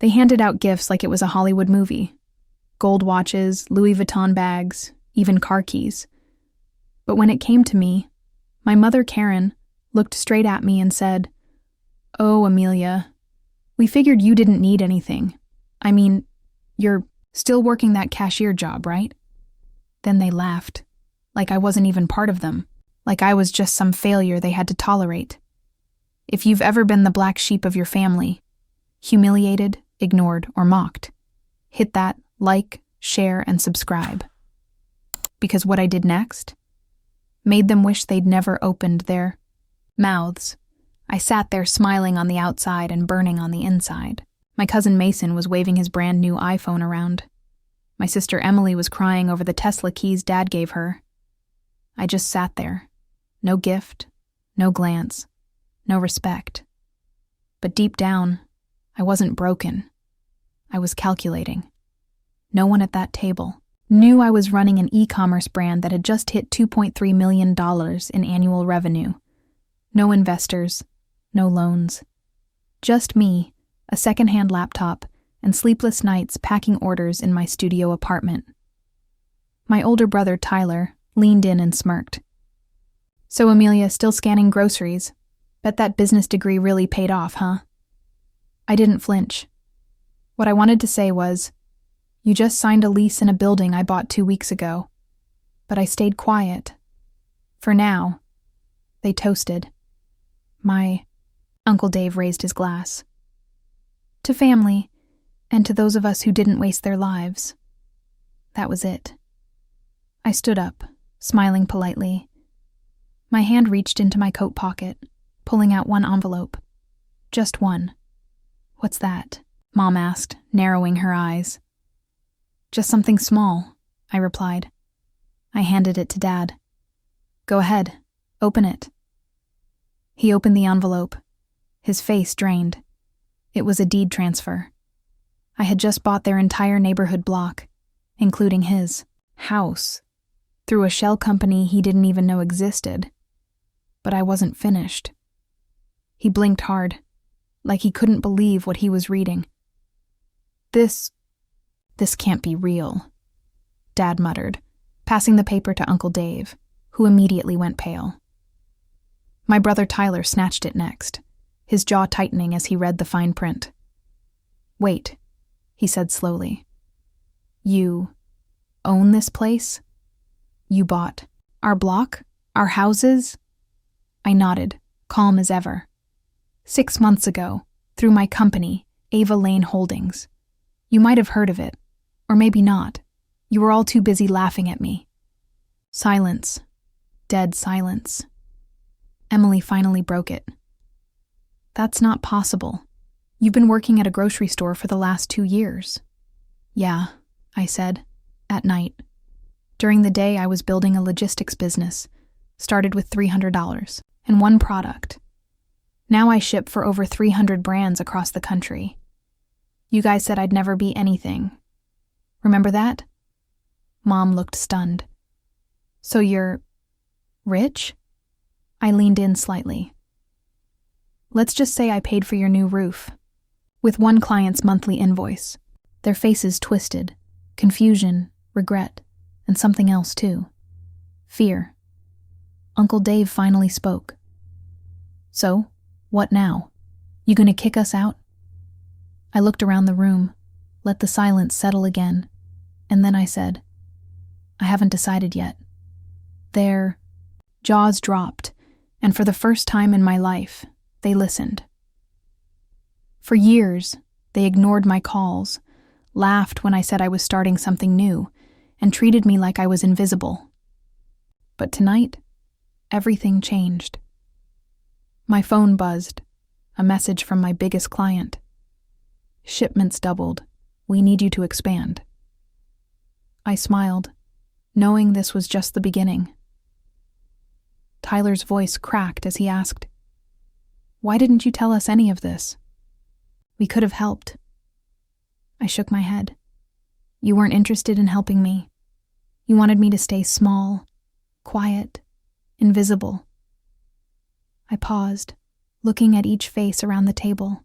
They handed out gifts like it was a Hollywood movie. Gold watches, Louis Vuitton bags, even car keys. But when it came to me, my mother, Karen, looked straight at me and said, "Oh, Amelia, we figured you didn't need anything. I mean, you're still working that cashier job, right?" Then they laughed, like I wasn't even part of them, like I was just some failure they had to tolerate. If you've ever been the black sheep of your family, humiliated, ignored, or mocked, hit that like, share, and subscribe. Because what I did next made them wish they'd never opened their mouths. I sat there smiling on the outside and burning on the inside. My cousin Mason was waving his brand new iPhone around. My sister Emily was crying over the Tesla keys Dad gave her. I just sat there. No gift, no glance, no respect. But deep down, I wasn't broken. I was calculating. No one at that table knew I was running an e-commerce brand that had just hit $2.3 million in annual revenue. No investors, no loans. Just me, a second-hand laptop, and sleepless nights packing orders in my studio apartment. My older brother, Tyler, leaned in and smirked. "So, Amelia, still scanning groceries? Bet that business degree really paid off, huh?" I didn't flinch. What I wanted to say was, "You just signed a lease in a building I bought 2 weeks ago." But I stayed quiet. For now. They toasted. My Uncle Dave raised his glass. To family, and to those of us who didn't waste their lives. That was it. I stood up, smiling politely. My hand reached into my coat pocket, pulling out one envelope. Just one. "What's that?" Mom asked, narrowing her eyes. "Just something small," I replied. I handed it to Dad. "Go ahead, open it." He opened the envelope, his face drained. It was a deed transfer. I had just bought their entire neighborhood block, including his house, through a shell company he didn't even know existed. But I wasn't finished. He blinked hard, like he couldn't believe what he was reading. This can't be real," Dad muttered, passing the paper to Uncle Dave, who immediately went pale. My brother Tyler snatched it next, his jaw tightening as he read the fine print. "Wait," he said slowly. "You own this place? You bought our block? Our houses?" I nodded, calm as ever. 6 months ago, through my company, Ava Lane Holdings. You might have heard of it, or maybe not. You were all too busy laughing at me. Silence. Dead silence. Emily finally broke it. "That's not possible. You've been working at a grocery store for the last 2 years. "Yeah," I said, at night. During the day, I was building a logistics business, started with $300 and one product. Now I ship for over 300 brands across the country. You guys said I'd never be anything. Remember that?" Mom looked stunned. "So you're rich?" I leaned in slightly. "Let's just say I paid for your new roof." With one client's monthly invoice. Their faces twisted. Confusion, regret, and something else too. Fear. Uncle Dave finally spoke. "So, what now? You gonna kick us out?" I looked around the room, let the silence settle again, and then I said, "I haven't decided yet." Their jaws dropped, and for the first time in my life, they listened. For years, they ignored my calls, laughed when I said I was starting something new, and treated me like I was invisible. But tonight, everything changed. My phone buzzed, a message from my biggest client. "Shipments doubled. We need you to expand." I smiled, knowing this was just the beginning. Tyler's voice cracked as he asked, "Why didn't you tell us any of this? We could have helped." I shook my head. "You weren't interested in helping me. You wanted me to stay small, quiet, invisible." I paused, looking at each face around the table.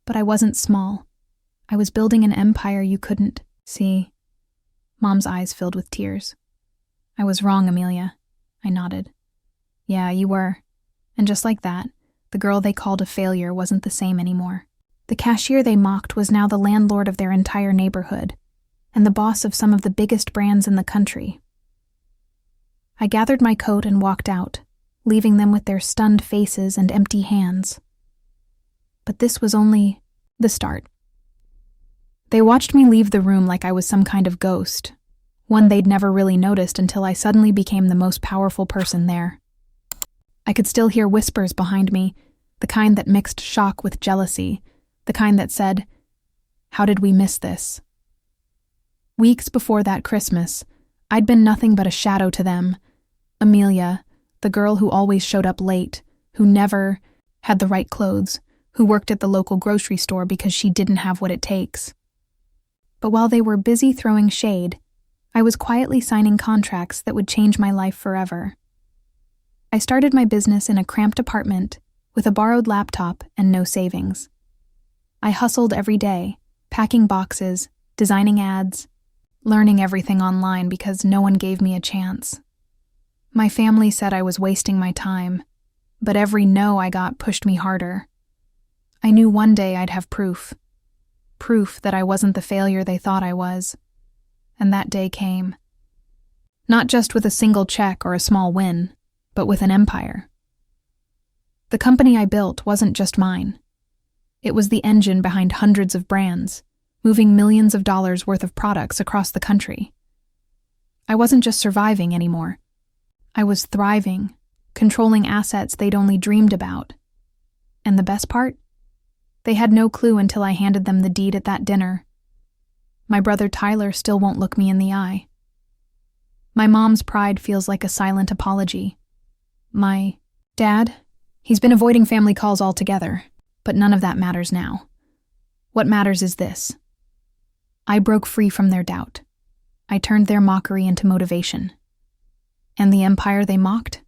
But I wasn't small. I was building an empire you couldn't see. Mom's eyes filled with tears. I was wrong, Amelia. I nodded. Yeah, you were. And just like that, the girl they called a failure wasn't the same anymore. The cashier they mocked was now the landlord of their entire neighborhood, and the boss of some of the biggest brands in the country. I gathered my coat and walked out, leaving them with their stunned faces and empty hands. But this was only the start. They watched me leave the room like I was some kind of ghost, one they'd never really noticed until I suddenly became the most powerful person there. I could still hear whispers behind me, the kind that mixed shock with jealousy, the kind that said, "How did we miss this?" Weeks before that Christmas, I'd been nothing but a shadow to them. Amelia, the girl who always showed up late, who never had the right clothes, who worked at the local grocery store because she didn't have what it takes. But while they were busy throwing shade, I was quietly signing contracts that would change my life forever. I started my business in a cramped apartment with a borrowed laptop and no savings. I hustled every day, packing boxes, designing ads, learning everything online because no one gave me a chance. My family said I was wasting my time, but every no I got pushed me harder. I knew one day I'd have proof that I wasn't the failure they thought I was. And that day came. Not just with a single check or a small win, but with an empire. The company I built wasn't just mine. It was the engine behind hundreds of brands, moving millions of dollars worth of products across the country. I wasn't just surviving anymore. I was thriving, controlling assets they'd only dreamed about. And the best part? They had no clue until I handed them the deed at that dinner. My brother Tyler still won't look me in the eye. My mom's pride feels like a silent apology. My dad, he's been avoiding family calls altogether, but none of that matters now. What matters is this. I broke free from their doubt. I turned their mockery into motivation. And the empire they mocked?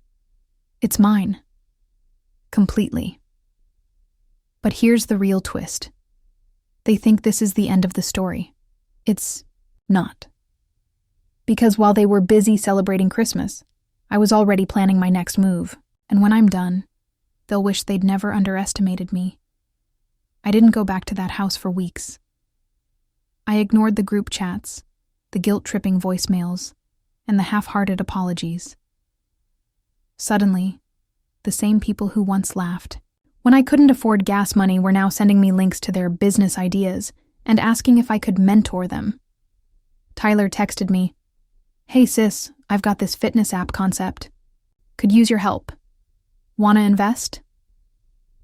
It's mine. Completely. But here's the real twist. They think this is the end of the story. It's not. Because while they were busy celebrating Christmas, I was already planning my next move, and when I'm done, they'll wish they'd never underestimated me. I didn't go back to that house for weeks. I ignored the group chats, the guilt-tripping voicemails, and the half-hearted apologies. Suddenly, the same people who once laughed, when I couldn't afford gas money, were now sending me links to their business ideas and asking if I could mentor them. Tyler texted me, "Hey sis, I've got this fitness app concept. Could use your help. Wanna invest?"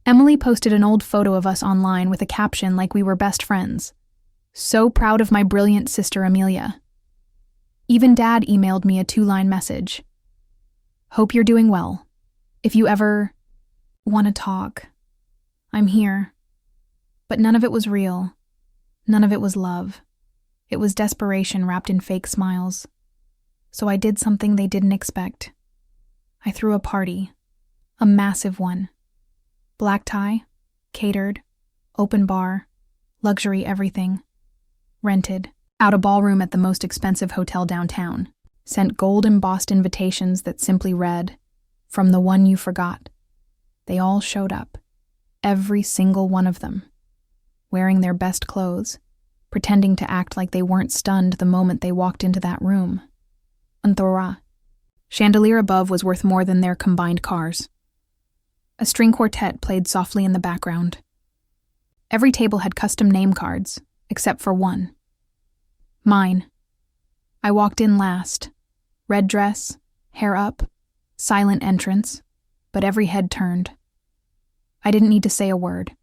Emily posted an old photo of us online with a caption like we were best friends. "So proud of my brilliant sister Amelia." Even Dad emailed me a 2-line message. "Hope you're doing well. If you ever want to talk, I'm here." But none of it was real. None of it was love. It was desperation wrapped in fake smiles. So I did something they didn't expect. I threw a party. A massive one. Black tie, catered, open bar, luxury everything. Rented out a ballroom at the most expensive hotel downtown. Sent gold-embossed invitations that simply read, "From the one you forgot." They all showed up. Every single one of them. Wearing their best clothes, pretending to act like they weren't stunned the moment they walked into that room. Anthora. Chandelier above was worth more than their combined cars. A string quartet played softly in the background. Every table had custom name cards, except for one. Mine. I walked in last. Red dress, hair up, silent entrance, but every head turned. I didn't need to say a word.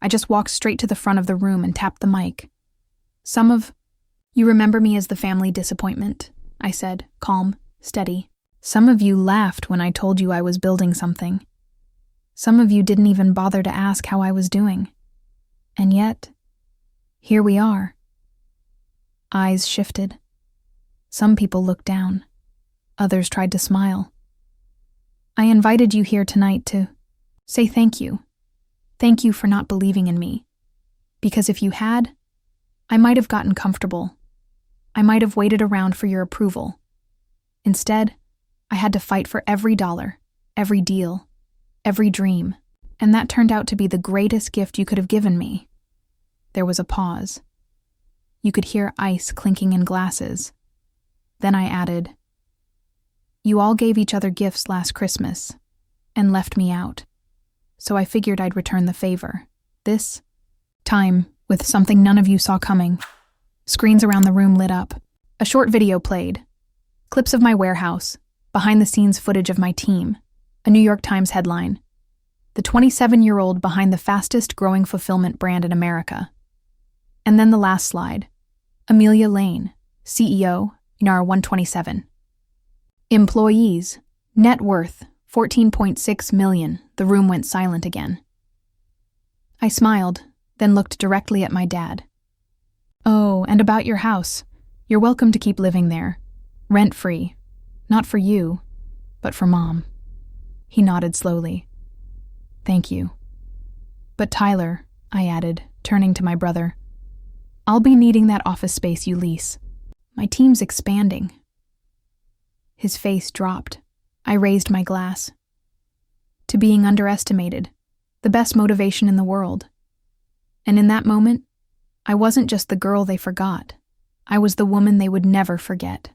I just walked straight to the front of the room and tapped the mic. "You remember me as the family disappointment," I said, calm, steady. "Some of you laughed when I told you I was building something. Some of you didn't even bother to ask how I was doing. And yet, here we are." Eyes shifted. Some people looked down. Others tried to smile. "I invited you here tonight to say thank you. Thank you for not believing in me. Because if you had, I might have gotten comfortable. I might have waited around for your approval. Instead, I had to fight for every dollar, every deal, every dream, and that turned out to be the greatest gift you could have given me. There was a pause. You could hear ice clinking in glasses. Then I added, "You all gave each other gifts last Christmas and left me out, so I figured I'd return the favor. This time, with something none of you saw coming." Screens around the room lit up. A short video played. Clips of my warehouse, behind-the-scenes footage of my team, a New York Times headline. The 27-year-old behind the fastest-growing fulfillment brand in America. And then the last slide. Amelia Lane, CEO, NAR 127. Employees, net worth, $14.6 million. The room went silent again. I smiled, then looked directly at my dad. "Oh, and about your house. You're welcome to keep living there. Rent-free. Not for you, but for Mom." He nodded slowly. "Thank you. But Tyler," I added, turning to my brother, "I'll be needing that office space you lease. My team's expanding." His face dropped. I raised my glass. To being underestimated, the best motivation in the world. And in that moment, I wasn't just the girl they forgot. I was the woman they would never forget.